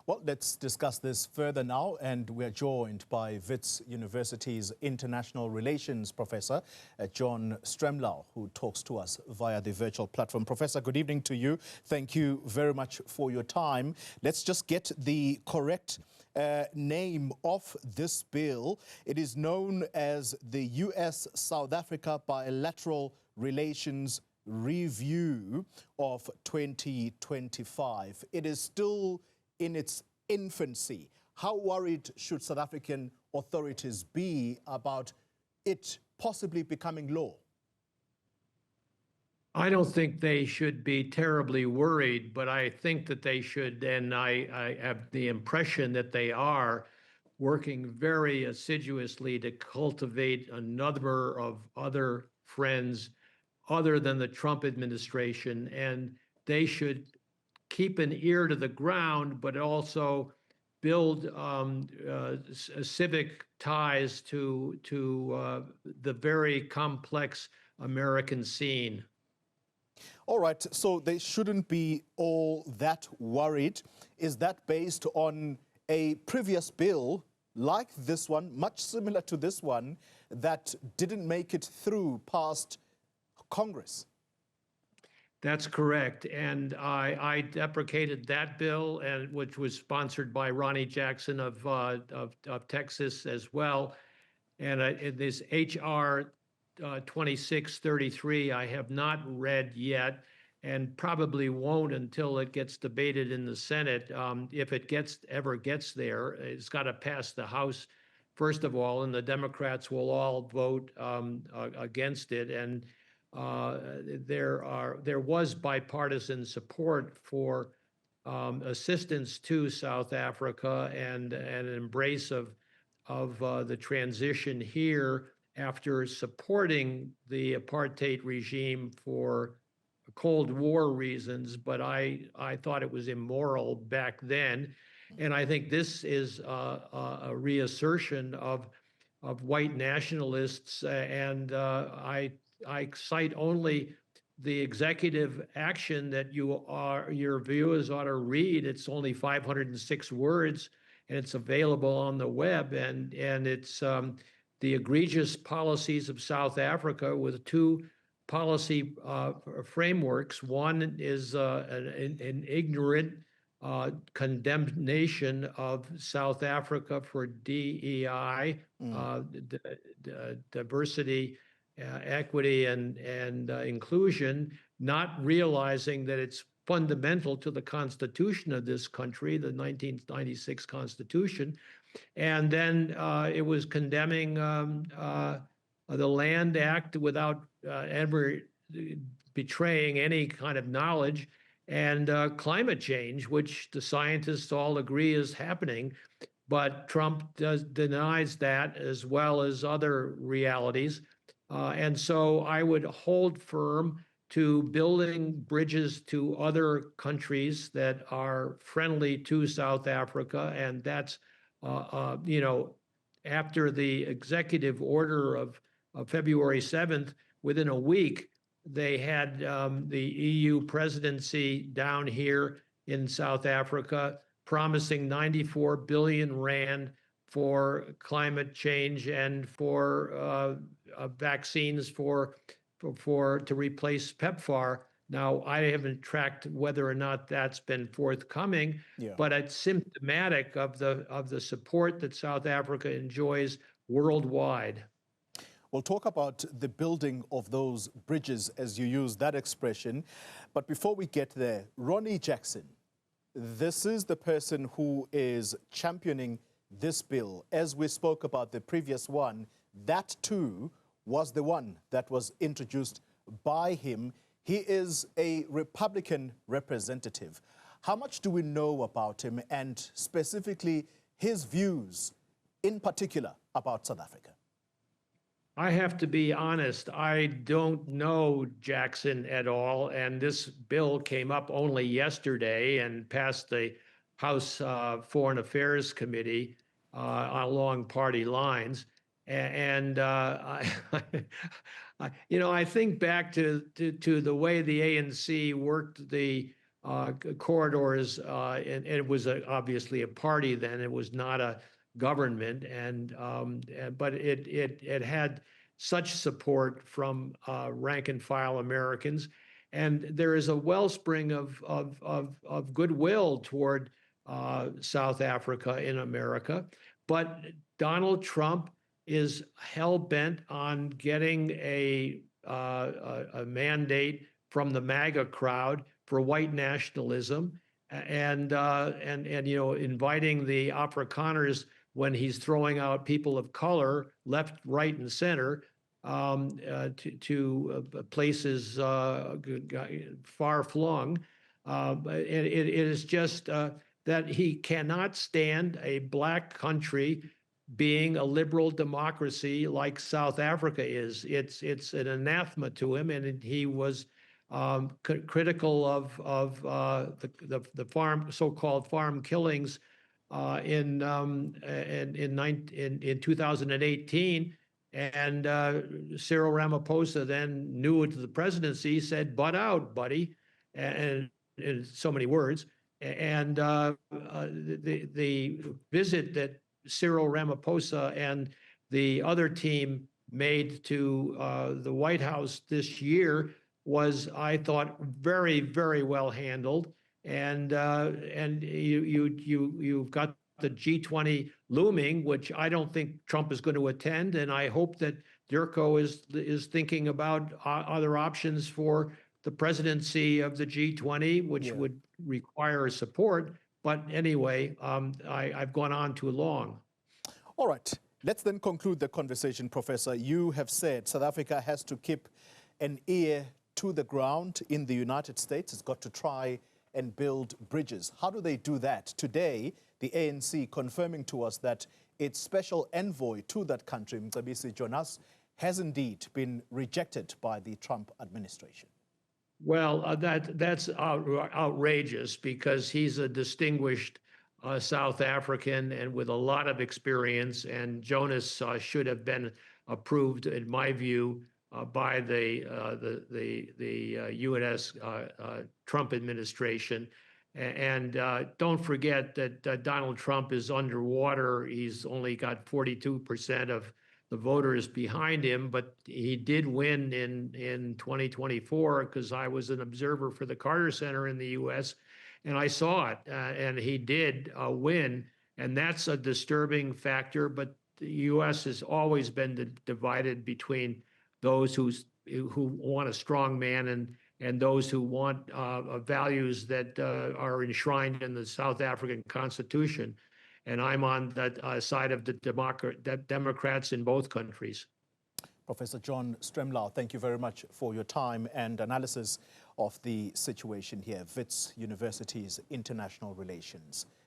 Well, let's discuss this further now, and we're joined by Wits University's International Relations Professor, John Stremlau, who talks to us via the virtual platform. Professor, good evening to you. Thank you very much for your time. Let's just get the correct name of this bill. It is known as the U.S.-South Africa Bilateral Relations Review of 2025. It is still in its infancy. How worried should South African authorities be about it possibly becoming law? I don't think they should be terribly worried, but I think that they should, and I have the impression that they are working very assiduously to cultivate a number of other friends other than the Trump administration, and they should keep an ear to the ground, but also build civic ties to the very complex American scene. All right, so they shouldn't be all that worried. Is that based on a previous bill like this one, much similar to this one, that didn't make it through past Congress? That's correct, and I deprecated that bill, and which was sponsored by Ronnie Jackson of Texas as well. And this HR 2633 I have not read yet, and probably won't until it gets debated in the Senate. If it ever gets there, it's got to pass the House first of all, and the Democrats will all vote against it. And there was bipartisan support for assistance to South Africa and an embrace of the transition here after supporting the apartheid regime for Cold War reasons, but I thought it was immoral back then. And I think this is a reassertion of white nationalists, and I cite only the executive action that your viewers ought to read. It's only 506 words, and it's available on the web. And it's the egregious policies of South Africa with two policy frameworks. One is an ignorant condemnation of South Africa for DEI, diversity, equity, and inclusion, not realizing that it's fundamental to the Constitution of this country, the 1996 Constitution. And then it was condemning the Land Act without ever betraying any kind of knowledge, and climate change, which the scientists all agree is happening. But Trump denies that, as well as other realities. And so I would hold firm to building bridges to other countries that are friendly to South Africa. And that's, after the executive order of February 7th, within a week, they had the EU presidency down here in South Africa promising 94 billion rand for climate change and for vaccines to replace PEPFAR. Now, I haven't tracked whether or not that's been forthcoming, but it's symptomatic of the support that South Africa enjoys worldwide. We'll talk about the building of those bridges, as you use that expression. But before we get there, Ronnie Jackson, this is the person who is championing this bill. As we spoke about the previous one, that too was the one that was introduced by him. He is a Republican representative. How much do we know about him, and specifically his views in particular about South Africa? I have to be honest, I don't know Jackson at all, and this bill came up only yesterday and passed the House Foreign Affairs Committee along party lines. And I think back to the way the ANC worked the corridors, and it was obviously a party then. It was not a government, but it had such support from rank and file Americans, and there is a wellspring of goodwill toward South Africa in America. But Donald Trump is hell-bent on getting a mandate from the MAGA crowd for white nationalism, and inviting the Afrikaners when he's throwing out people of color, left, right, and center, to places far flung. It is just that he cannot stand a black country being a liberal democracy like South Africa is. It's an anathema to him, and he was critical of the so-called farm killings in 2018. And Cyril Ramaphosa then knew it to the presidency, said, "Butt out, buddy," and in so many words. And the visit that Cyril Ramaphosa and the other team made to the White House this year was, I thought, very, very well handled. And you've got the G20 looming, which I don't think Trump is going to attend, and I hope that Dirko is thinking about other options for the presidency of the G20, which would require support. But anyway, I've gone on too long. All right. Let's then conclude the conversation, Professor. You have said South Africa has to keep an ear to the ground in the United States. It's got to try and build bridges. How do they do that? Today, the ANC confirming to us that its special envoy to that country, Mcebisi Jonas, has indeed been rejected by the Trump administration. Well, that's outrageous, because he's a distinguished South African and with a lot of experience, and Jonas should have been approved, in my view, by the U.S. Trump administration. And don't forget that Donald Trump is underwater. He's only got 42% of the voters behind him, but he did win in 2024, because I was an observer for the Carter Center in the U.S., and I saw it, and he did win, and that's a disturbing factor. But the U.S. has always been divided between those who want a strong man and those who want values that are enshrined in the South African Constitution. And I'm on that side of the Democrats in both countries. Professor John Stremlau, thank you very much for your time and analysis of the situation here. Wits University's International Relations.